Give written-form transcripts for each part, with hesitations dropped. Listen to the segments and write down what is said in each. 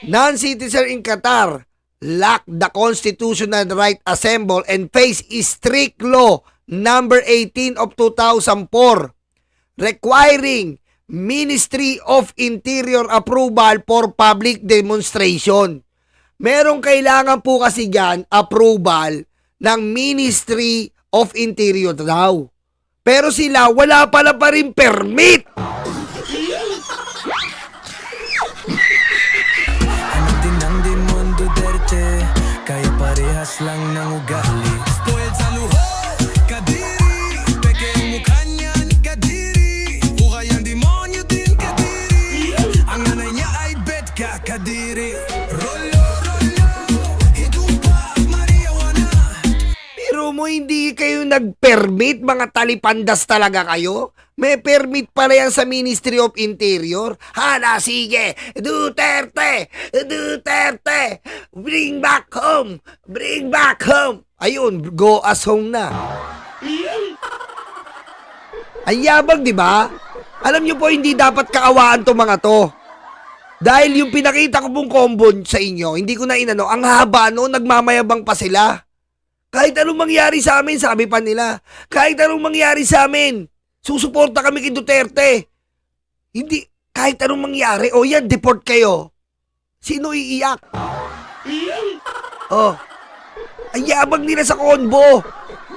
Non-citizen in Qatar lack the constitutional right assemble and face strict law number 18 of 2004 requiring Ministry of Interior approval for public demonstration. Merong kailangan po kasi dyan approval ng Ministry of Interior daw. Pero sila wala pala pa rin permit. Kaya parehas lang ng ugali. Spoiled sa luho, Kadiri. Peke ang mukha niyan, Kadiri. Ukay ang demonyo din, Kadiri. Ang nanay niya ay bet ka, Kadiri. Rolo, rolo, hitupa, marijuana. Pero mo hindi kayo nag-permit, mga talipandas talaga kayo? May permit pala yan sa Ministry of Interior. Hala, sige, Duterte, Duterte, bring back home, bring back home. Ayun, go us home na. Ang yabang, di ba? Alam nyo po, hindi dapat kaawaan to mga to. Dahil yung pinakita ko pong combo sa inyo, hindi ko na inano, ang haba no, nagmamayabang pa sila. Kahit anong mangyari sa amin, sabi pa nila, kahit anong mangyari sa amin, susuporta kami kay Duterte. Hindi, kahit anong mangyari, o yan, deport kayo. Sino iiyak? Oh, ang yabang nila sa konbo.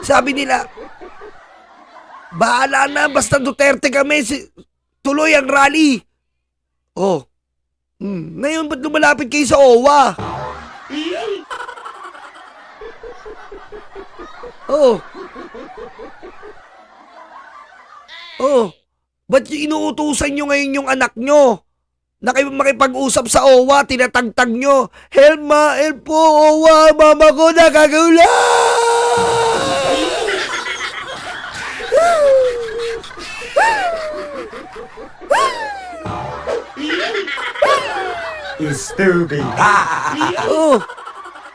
Sabi nila, bahala na, basta Duterte kami, tuloy ang rally. Oh, ngayon ba't lumalapit kayo sa OWA? Oh, oh, ba't inuutusan nyo ngayon yung anak nyo? Makipag-usap sa OWA, tinatagtag nyo. Helma, help po, OWA, mama ko nakagulat! Stupid. Oh,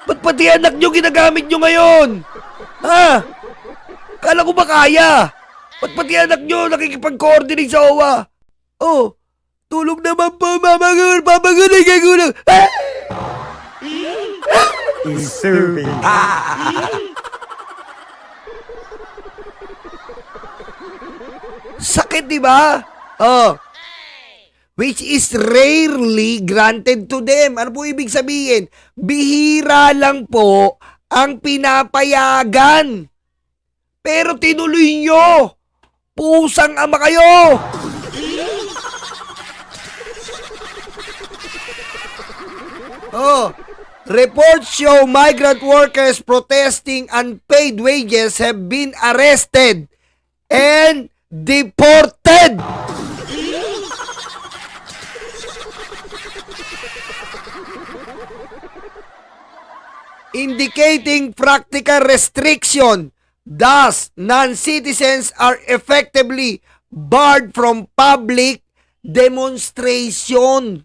ba't pati anak nyo ginagamit nyo ngayon? Ha? Kala ko ba kaya? Ba't pati anak nyo nakikipag-coordinate sa OWA? Oh, tulog naman po, mamagun, nagkagulang. Stupid. Sakit, di ba? Oh. Which is rarely granted to them. Ano po ibig sabihin? Bihira lang po ang pinapayagan. Pero tinuloy nyo. Pusang ama kayo. Oh, reports show migrant workers protesting unpaid wages have been arrested and deported. Indicating practical restriction. Thus, non-citizens are effectively barred from public demonstration.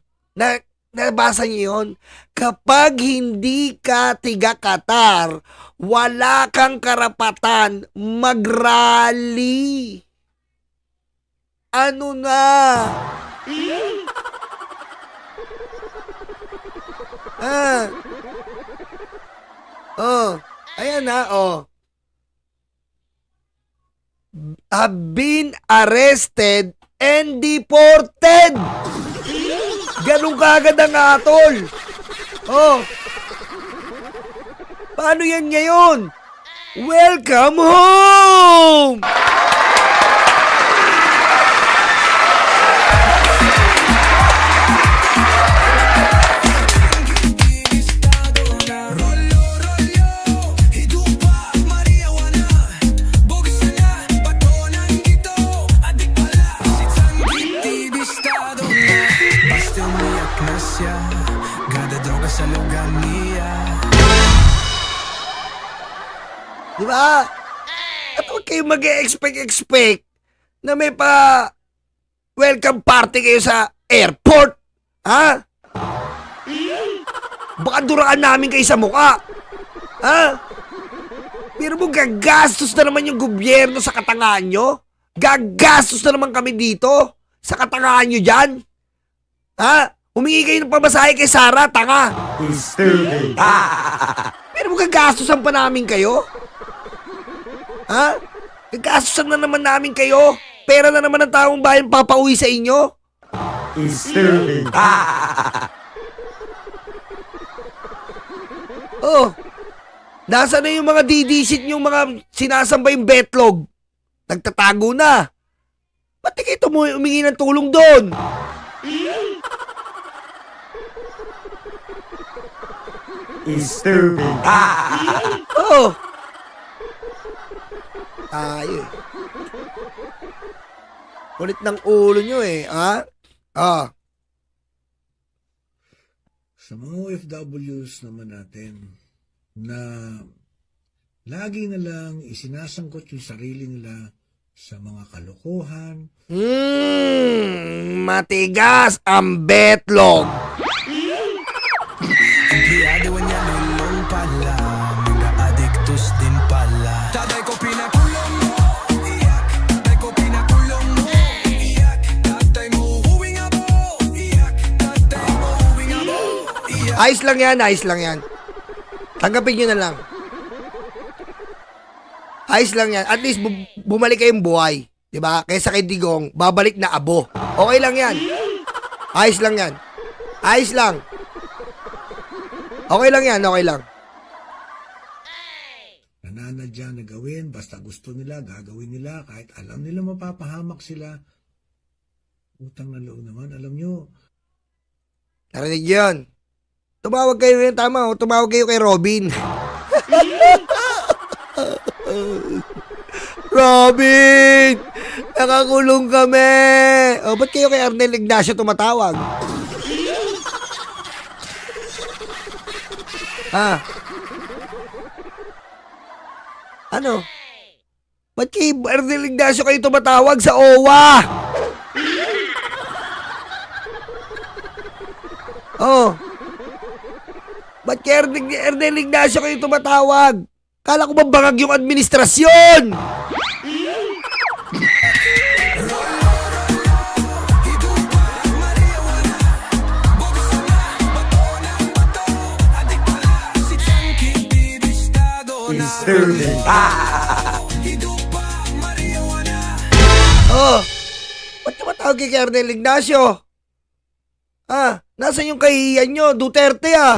Nabasa niyo yun? Kapag hindi ka tiga-Qatar, wala kang karapatan mag-rally. Ano na? Oh, ayan na, oh. Have been arrested and deported. Ganun kagad ang atol. Oh. Paano yan ngayon? Welcome home! Sa lugar niya. Diba? At huwag kayo mag-expect na may pa welcome party kayo sa airport. Ha? Baka duraan namin kayo sa mukha. Ha? Pero mo gagastos na naman yung gobyerno sa katangahan nyo? Gagastos na naman kami dito sa katangahan nyo dyan? Ha? Humingi kayo ng pamasahe kay Sarah, tanga. Stupid. Pero magagastosan pa namin kayo? Ha? Gagastosan na naman namin kayo? Pera na naman ng taong bayan papauwi sa inyo? Stupid. Oh, nasa na yung mga didisit yung mga sinasamba yung betlog? Nagtatago na. Ba't di kayo humingi ng tulong doon? Stupid. Oh. Tayo eh. Kulit ng ulo nyo eh, ha? Ah. Sa mga OFWs naman natin na lagi na lang isinasangkot yung sarili nila sa mga kalokohan, Matigas ang betlog. Empleyado niya lulong pala, mga adiktos din pala. Tatay ko pinakulong mo, iyak. Tatay ko pinakulong mo, iyak. Tatay mo huwing abo, iyak. Tatay mo huwing abo, iyak. Ayos lang yan, ayos lang yan. Tanggapin nyo na lang. Ayos lang yan. At least bumalik kayong buhay. Diba? Kaysa kay Digong, babalik na abo. Okay lang yan. Ayos lang yan. Ayos lang. Okay lang yan, okay lang. nananadya na gawin, basta gusto nila, gagawin nila, kahit alam nila mapapahamak sila. Utang na loob naman, alam nyo. Narinig yun. Tumawag kayo yun, tama. Tumawag kayo kay Robin. Robin! Nakakulong kami! O, ba't kayo kay Arnel Ignacio tumatawag? Ha? Ano? Ba't kay Arnel Ignacio kayo tumatawag sa OWA? Oh. Ba't kay Arnel Ignacio kayo tumatawag? Kala ko ba bangag yung administrasyon? Stupid. Oh. Ba't tumatawag kay Arnel Ignacio? Ah, nasan yung kahihiyan nyo? Duterte ah.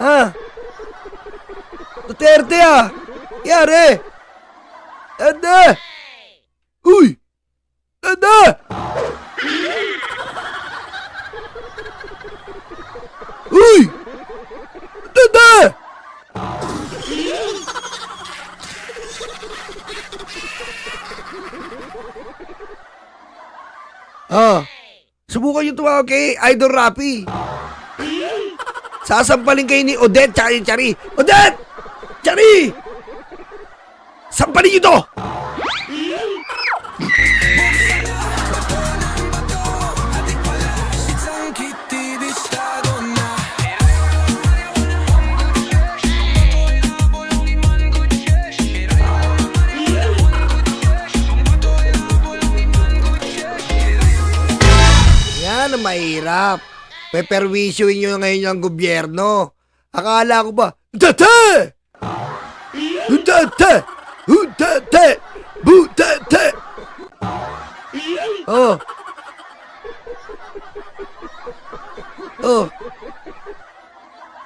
Ha? Duterte ah. Yari. Anda. Uy. Anda. Uy. Anda. Ah. Subukan yung tumawag kay Idol Rapi. Sasampalin kayo ni Odette tsaka yung Chari. Odette! Chari! Sampalin nyo to! Yan ang mahirap. Peperwisyuin nyo ngayon yung gobyerno. Akala ko ba, Duterte! Duterte! Duterte! Duterte! Oh. Oh.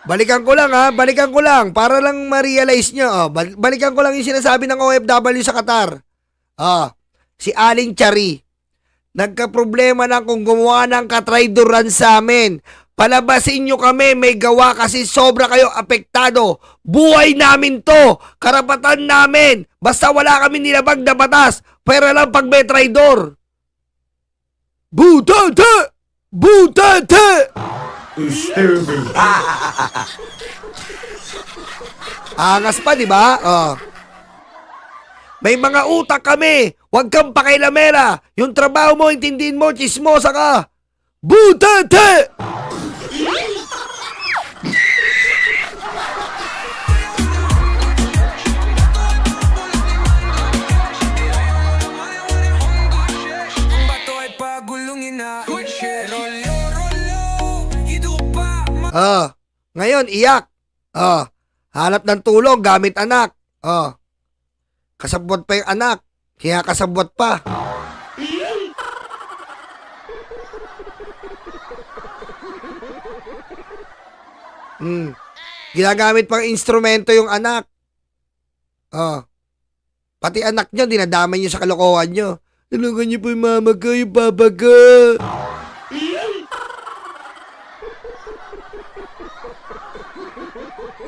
Balikan ko lang ha, balikan ko lang para lang ma-realize nyo. Oh, balikan ko lang yung sinasabi ng OFW sa Qatar. Ah, si Aling Chari. Nagka-problema na kung gumawa ng katrayduran sa amin. Palabasin nyo kami, may gawa kasi sobra kayo apektado. Buhay namin to, karapatan namin. Basta wala kami nilabag na batas, pera lang pag may traidor. Butete! Butete! Stupid. Angas pa, di ba? Oh. May mga utak kami. Huwag kang pakailamera. Yung trabaho mo, intindihin mo, chismosa ka. Butete! Bato ay pagulungin na, pero Ngayon, iyak. Hanap ng tulong gamit anak. Kasabwat pa yung anak. Kaya kasabwat pa. Ginagamit pang instrumento yung anak. Pati anak nyo, dinadamay nyo sa kalokohan nyo. Tulungan nyo po yung mama ko, yung papa ko.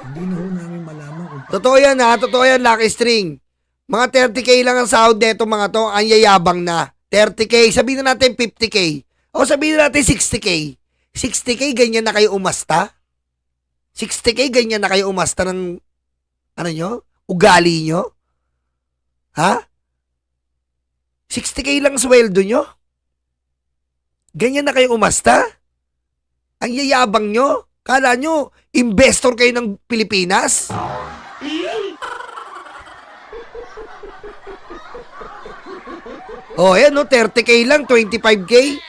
Hindi na ho namin malaman kung Totoo yan ha, totoo yan, Lucky String. Mga 30k lang ang sahod neto mga to, ang yayabang na. 30k, sabihin na natin 50k. O sabihin na natin 60k. 60k, ganyan na kayo umasta? 60k, ganyan na kayo umasta ng, ano nyo? Ugali nyo? Ha? 60k lang sweldo nyo? Ganyan na kayo umasta? Ang yayabang nyo? Kala nyo, investor kayo ng Pilipinas? Ayan no, 30k lang, 25k.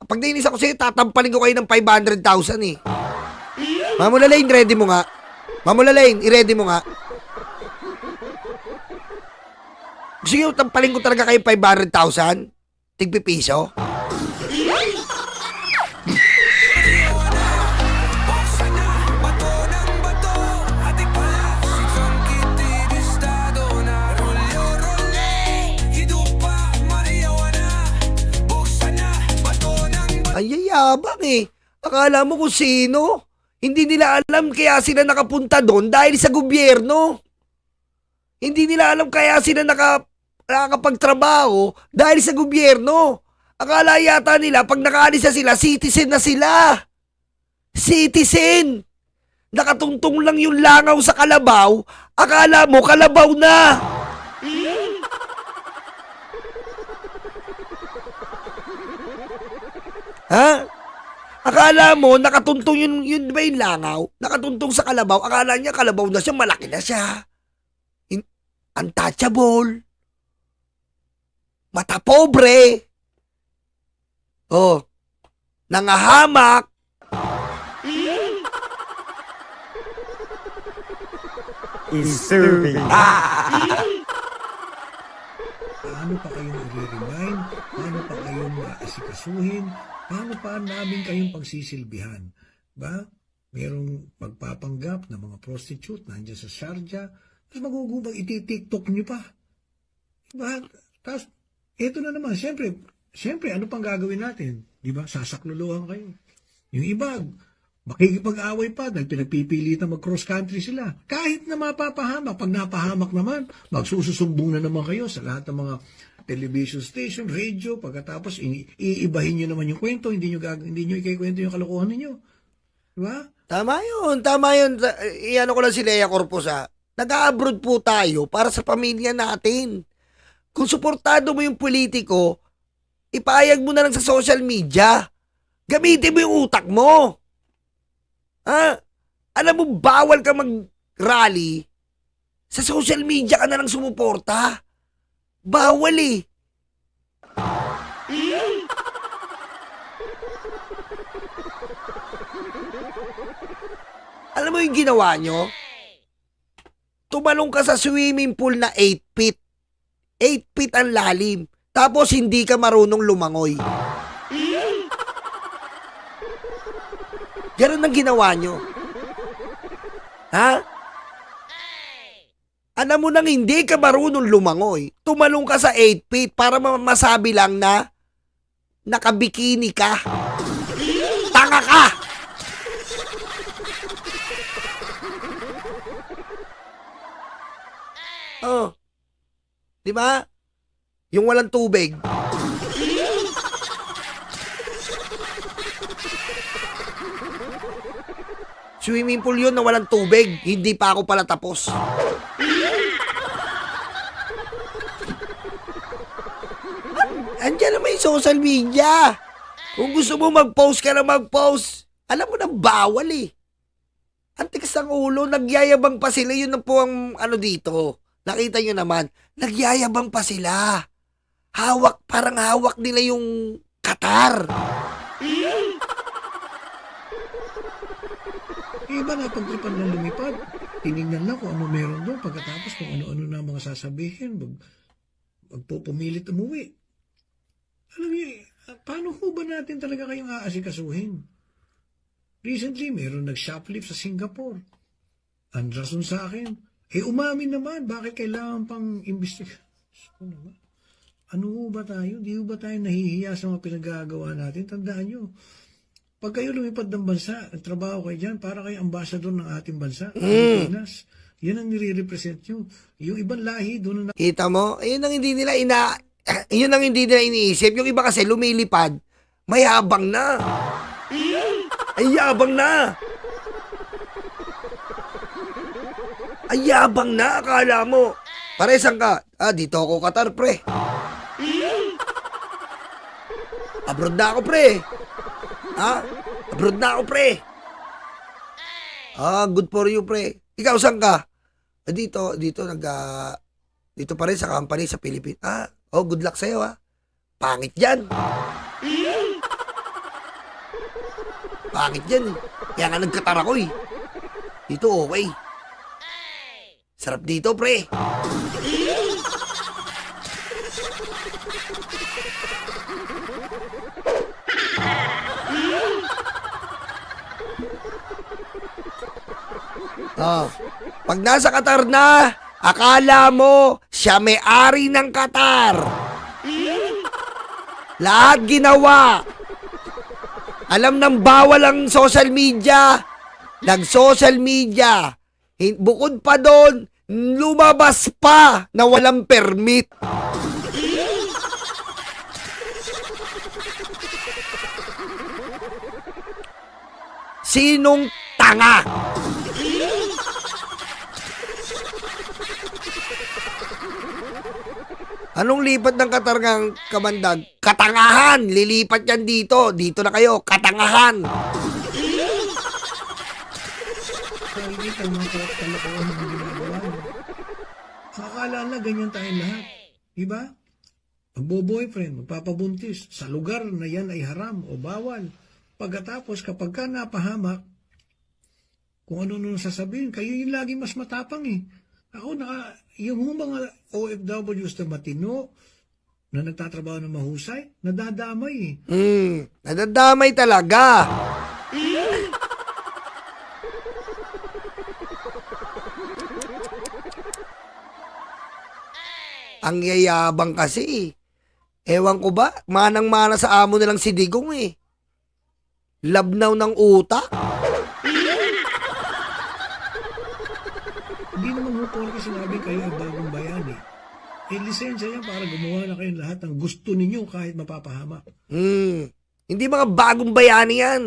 Pag nainis ako sa'yo, tatampalin ko kayo ng 500,000 eh. Mamula Lane, ready mo nga. Mamula Lane, i-ready mo nga. Gusto nyo, tampalin ko talaga kayo 500,000? Tigpipiso? Ay, yayabang eh. Akala mo kung sino? Hindi nila alam kaya sila nakapunta doon dahil sa gobyerno. Hindi nila alam kaya sila nakakapagtrabaho dahil sa gobyerno. Akala yata nila pag nakaalis na sila, citizen na sila. Citizen! Nakatungtong lang yung langaw sa kalabaw, akala mo kalabaw na. Ha? Akala mo, nakatuntong yun ba yung langaw? Nakatuntong sa kalabaw, akala niya kalabaw na siya, malaki na siya. Untouchable. Mata pobre. Nangahamak. Disturbing. paano pa kayong i-remind, paano pa kayong maasikasuhin, paano pa namin kayong pagsisilbihan. Ba? Merong pagpapanggap na mga prostitute nandiyan sa Sharjah, tapos magugubang iti-tiktok nyo pa. Diba? Tapos, eto na naman, siyempre, ano pang gagawin natin? Diba? Sasakluluhan kayo. Yung iba, makikipag-away pa dahil pinagpipilitan mag-cross country sila. Kahit na mapapahamak, pag napahamak naman, magsususumbong na naman kayo sa lahat ng mga television station, radio, pagkatapos iibahin nyo naman yung kwento, hindi nyo ikikwento yung kalokohan ninyo. Diba? Tama yun. Iyan ko lang si Lea Corpus ha. Nag-abroad po tayo para sa pamilya natin. Kung suportado mo yung politiko, ipayag mo na lang sa social media. Gamitin mo yung utak mo. Ha? Alam mo, bawal ka mag-rally. Sa social media ka na lang sumuporta. Bawal eh. Alam mo yung ginawa nyo? Tumalong ka sa swimming pool na 8 feet. 8 feet ang lalim. Tapos hindi ka marunong lumangoy. Ganun ang ginawa nyo. Ha? Alam mo nang hindi ka marunong lumangoy. Tumalong ka sa 8 feet para masabi lang na nakabikini ka. Tanga ka! Oh. 'Di ba? Yung walang tubig. Swimming pool yun na walang tubig. Hindi pa ako pala tapos. Andiyan naman yung social media. Kung gusto mo mag-post ka na mag-post. Alam mo na bawal eh. Ang tigas ng ulo, nagyayabang pa sila. Yun na po ang ano dito. Nakita nyo naman, nagyayabang pa sila. Parang hawak nila yung Qatar. Iba na pagtripan ng lumipad. Tinignan lang kung ano meron doon. Pagkatapos kung ano-ano na mga sasabihin, magpupumilit umuwi. Alam niyo, paano ho ba natin talaga kayong aasikasuhin? Recently, meron nag-shoplift sa Singapore. Ang rason sa akin, umamin naman, bakit kailangan pang imbestiga? Ano ho ba tayo? Di ho ba tayo nahihiya sa mga pinagagawa natin? Tandaan nyo, pag kayo lumipad ng bansa, nagtrabaho kayo dyan, para kayo ambassador ng ating bansa, Pilipinas. Yan ang nire-represent nyo. Yung ibang lahi, doon na Kita mo? Ayun ang hindi nila yun ang hindi nila iniisip. Yung iba kasi lumilipad, mayabang na. Ay yabang na. Ay yabang na, akala mo. Paresan ka. Dito ako Qatar, pre. Abroad na ako, pre. Abroad na ako, pre. Good for you, pre. Ikaw, saan ka? Dito pa rin sa company sa Pilipinas. Good luck sa'yo, ha. Pangit yan. Pangit yan, eh. Kaya nga nagkatar ako, eh. Dito, okay. Sarap dito, pre. Pag nasa Qatar na, akala mo siya may-ari ng Qatar. Lahat ginawa. Alam ng bawal ang social media. Nag-social media. Bukod pa doon, lumabas pa na walang permit. Sinong tanga? Anong lipat ng Qatar ng kamandag? Katangahan! Lilipat yan dito. Dito na kayo. Katangahan! hindi tayo mga kalokohan ng ginagawa nyo. Akala na ganyan tayong lahat. Diba? Magbo-boyfriend, magpapabuntis, sa lugar na yan ay haram o bawal. Pagkatapos, kapag ka napahamak, kung ano-ano sasabihin, kayo yung laging mas matapang eh. Ako, yung mga OFWs na matino, na nagtatrabaho ng mahusay, nadadamay eh. Nadadamay talaga. Ang yayabang kasi. Ewan ko ba, manang-mana sa amo nilang si Digong eh. Labnaw ng utak. Hindi naman ho porke sinabi kayo ay bagong bayan eh. Lisensya yan para gumawa na kayong lahat ng gusto ninyo kahit mapapahamak. Hindi mga bagong bayani yan.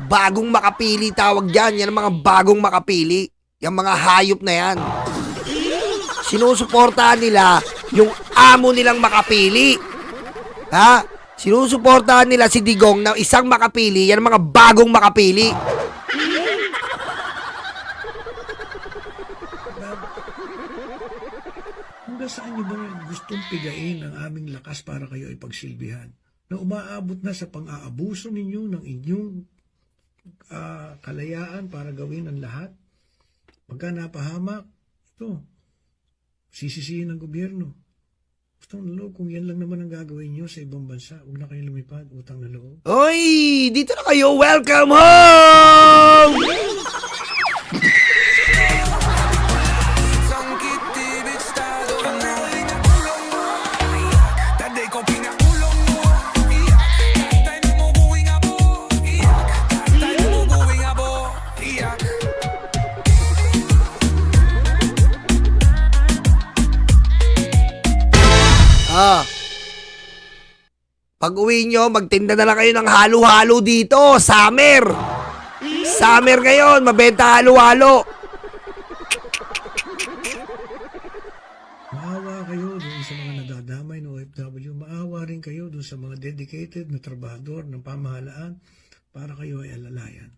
Bagong makapili tawag dyan. Yan ang mga bagong makapili. Yung mga hayop na yan. Sinusuportahan nila yung amo nilang makapili. Ha? Sinusuportahan nila si Digong na isang makapili. Yan ang mga bagong makapili. Hanggang saan nyo ba gustong pigain ang aming lakas para kayo ay pagsilbihan? Na umaabot na sa pang-aabuso ninyo ng inyong kalayaan para gawin ang lahat? Pagka napahamak, ito, sisisihin ng gobyerno. Utang na loob, kung yan lang naman ang gagawin nyo sa ibang bansa, huwag na kayong lumipad, utang na loob. Oy! Dito na kayo! Welcome home! Pag uwi nyo, magtinda na lang kayo ng halo-halo dito. Summer! Summer ngayon, mabenta halo-halo. Maawa kayo doon sa mga nadadamay ng OFW. Maawa rin kayo doon sa mga dedicated na trabahador ng pamahalaan para kayo ay alalayan.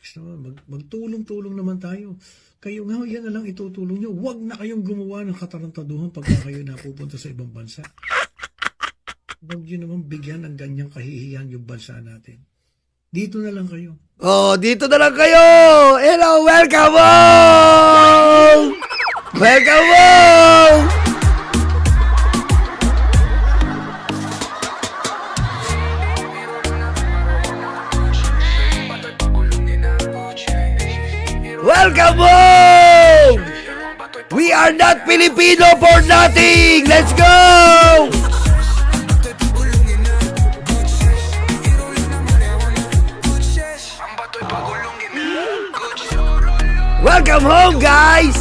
Gusto mo, magtulong-tulong naman tayo. Kayo nga, yan na lang itutulong nyo. Huwag na kayong gumawa ng katarantaduhan pagka kayo napupunta sa ibang bansa. Huwag nyo naman bigyan ng ganyang kahihiyan yung bansa natin. Dito na lang kayo. Oh, dito na lang kayo! Hello, welcome home! Welcome home! Welcome home! We are not Filipino for nothing! Let's go! Welcome home, guys!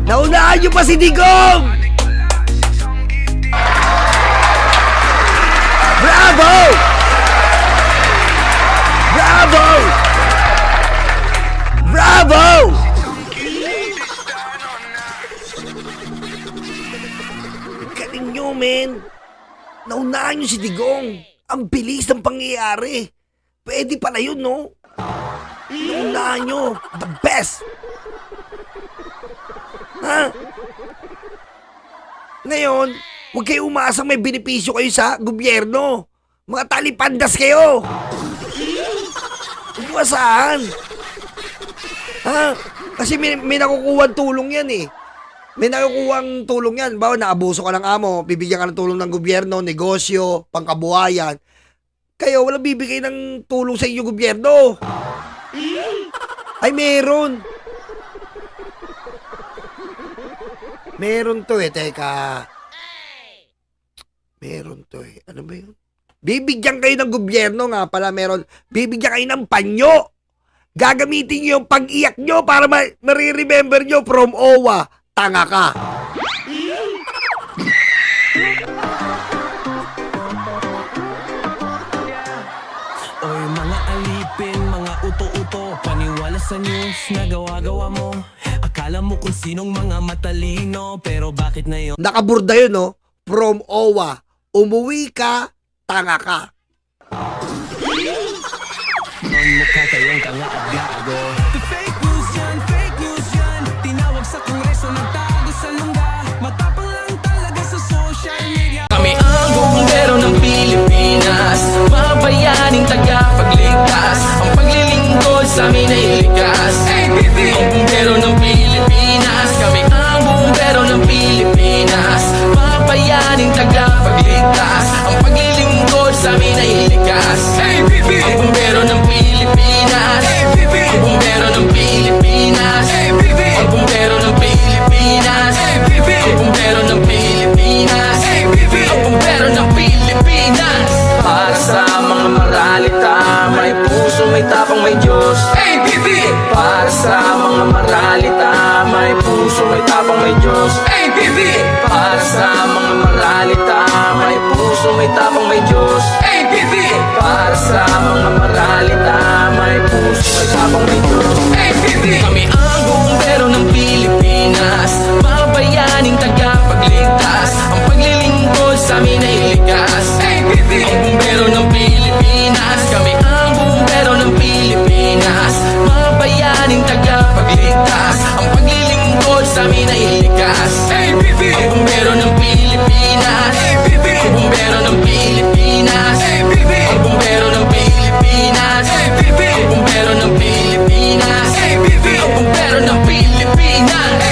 Naunahan nyo pa si Digong! Bravo! Bravo! Bravo! Galing nyo, men. Naunahan nyo si Digong. Ang bilis ng pangyayari. Pwede pala yun, no? Naunahan nyo. The best. Ha? Ngayon, huwag kayo umasang may benepisyo kayo sa gobyerno. Mga talipandas kayo. Huwag umasahan. Ha? Kasi may nakukuha tulong yan eh. May nakukuha tulong yan. Bawa naabuso ka ng amo, bibigyan ka ng tulong ng gobyerno, negosyo, pangkabuhayan. Kayo, walang bibigay ng tulong sa inyo gobyerno. Ay, meron. Meron to eh, teka. Meron to eh. Ano ba yun? Bibigyan kayo ng gobyerno nga pala, meron. Bibigyan kayo ng panyo. Gagamitin nyo yung pag-iyak nyo para mariremember nyo from OWA. Tanga ka. Oy mga alipin, mga uto-uto, paniwala sa news na gawa-gawa mo. Akala mo kung sinong mga matalino, pero bakit na yun? Nakaburda yun, no? From OWA. Umuwi ka, tanga ka. Mukha kayong tanga at gago. Fake news yan. Tinawag sa kongreso, nagtago sa lungga. Matapang lang talaga sa social media. Kami ang bumbero ng Pilipinas, mga bayaning tagapagligtas. Ang paglilingkod sa amin ay likas. Ang bumbero ng Pilipinas, kami ang bumbero ng Pilipinas, mga bayaning tagapagligtas. Ang paglilingkod sa amin ay likas. Ang bumbero ng Pilipinas, ang bumbero ng Pilipinas, ang bumbero ng Pilipinas, ang bumbero ng Pilipinas, ang bumbero ng Pilipinas. Para sa mga maralita, may puso, may tapang, may Diyos. Para sa mga maralita, may puso, may tapang, may Diyos. Para sa mga maralita, may puso, may tapang, may Diyos. Para sa mga maralita, may puso, may tapang, may Diyos. Kami ang bumbero ng Pilipinas, mga bayaning tagapagligtas. Ang paglilingkod sa amin ay likas. Ang bumbero ng Pilipinas, kami ang bumbero ng Pilipinas, mga bayaning tagapagligtas. Ang paglilingkod sa amin ay likas. Ang bumbero ng Pilipinas, ang bumbero ng Pilipinas, ang bumbero ng Pilipinas, ang bumbero ng Pilipinas, ang bumbero ng Pilipinas.